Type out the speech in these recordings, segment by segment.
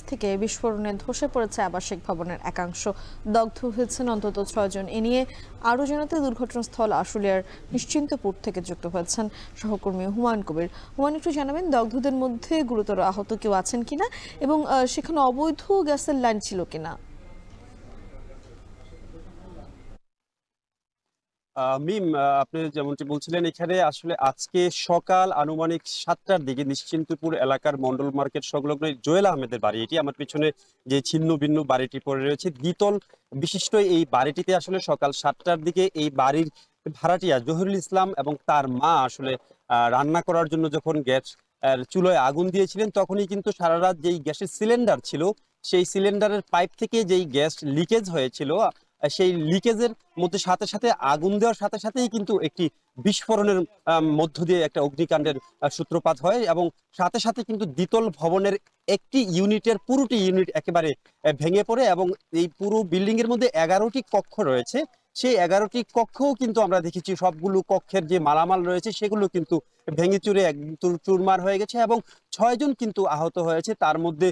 থেকে বিস্ফোরণে ধসে পড়েছে আবাসিক ভবনের একাংশ, দগ্ধ হয়েছেন অন্তত 6 জন। এ নিয়ে আরও জানাতে দুর্ঘটনাস্থল আশুলিয়ার নিশ্চিন্তপুর থেকে যুক্ত হয়েছেন সহকর্মী হুমায়ুন কবির। হুমায়ুন, একটু জানাবেন দগ্ধদের মধ্যে গুরুতর আহত কেউ আছেন কিনা এবং সেখানে অবৈধ গ্যাসের লাইন ছিল কিনা? মিম, আপনি যেমনটি বলছিলেন, এখানে আসলে আজকে সকাল আনুমানিক 7টার দিকে নিশ্চিন্তপুর এলাকার মন্ডল মার্কেট সংলগ্ন জোয়েল আহমেদের বাড়ি, এটি আমার পিছনে যে ছিন্ন ভিন্ন বাড়িটি পড়ে রয়েছে, দ্বিতল বিশিষ্ট এই বাড়িটিতে আসলে সকাল 7টার দিকে এই বাড়ির ভাড়াটিয়া জহিরুল ইসলাম এবং তার মা আসলে রান্না করার জন্য যখন গ্যাস চুলোয় আগুন দিয়েছিলেন, তখনই কিন্তু সারা রাত যেই গ্যাসের সিলিন্ডার ছিল, সেই সিলিন্ডারের পাইপ থেকে যেই গ্যাস লিকেজ হয়েছিল, সেই লিকেজের মধ্যে সাথে সাথে আগুন দেওয়ার সাথে সাথেই কিন্তু একটি বিস্ফোরণের মধ্য দিয়ে একটা অগ্নিকাণ্ডের সূত্রপাত হয় এবং সাথে সাথে কিন্তু দ্বিতল ভবনের একটি ইউনিটের পুরোটি ইউনিট একেবারে ভেঙে পড়ে এবং এই পুরো বিল্ডিং এর মধ্যে 11টি কক্ষ রয়েছে। সেই 11টি কক্ষও কিন্তু আমরা দেখেছি সবগুলো কক্ষের যে মালামাল রয়েছে সেগুলো কিন্তু ভেঙে চুরে চুরমার হয়ে গেছে এবং 6 জন কিন্তু আহত হয়েছে। তার মধ্যে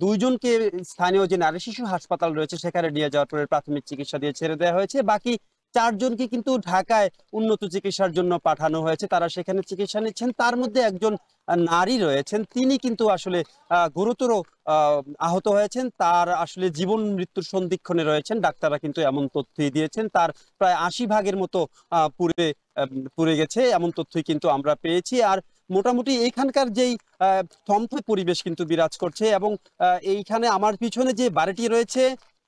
2 জনকে স্থানীয় যে নারী শিশু হাসপাতাল রয়েছে সেখানে নিয়ে যাওয়ার পরে প্রাথমিক চিকিৎসা দিয়ে ছেড়ে দেওয়া হয়েছে। বাকি 4 জনকে কিন্তু ঢাকায় উন্নত চিকিৎসার জন্য পাঠানো হয়েছে, তারা সেখানে চিকিৎসা নিচ্ছেন। তার মধ্যে একজন নারী রয়েছেন, তিনি কিন্তু আসলে গুরুতর আহত হয়েছেন, তার আসলে জীবন মৃত্যুর সন্ধিক্ষণে রয়েছেন। ডাক্তাররা কিন্তু এমন তথ্যই দিয়েছেন, তার প্রায় 80 ভাগের মতো পুড়ে পুড়ে গেছে, এমন তথ্যই কিন্তু আমরা পেয়েছি। আর মোটামুটি এইখানকার যেই থমথমে পরিবেশ কিন্তু বিরাজ করছে এবং এইখানে আমার পিছনে যে বাড়িটি রয়েছে,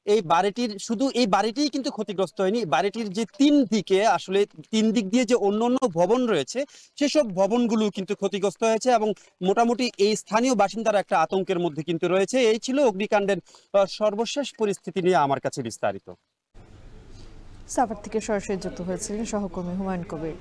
এই বাড়িটির শুধু এই বাড়িটিই কিন্তু ক্ষতিগ্রস্ত হয়নি, বাড়িটির যে 3 দিকে আসলে 3 দিক দিয়ে যে অন্যান্য ভবন রয়েছে সেসব ভবনগুলো কিন্তু ক্ষতিগ্রস্ত হয়েছে এবং মোটামুটি এই স্থানীয় বাসিন্দারা একটা আতঙ্কের মধ্যে কিন্তু রয়েছে। এই ছিল অগ্নিকাণ্ডের সর্বশেষ পরিস্থিতি নিয়ে আমার কাছে বিস্তারিত। সাভার থেকে সরাসরি যুক্ত হয়েছিলেন সহকর্মী হুমায়ুন কবির।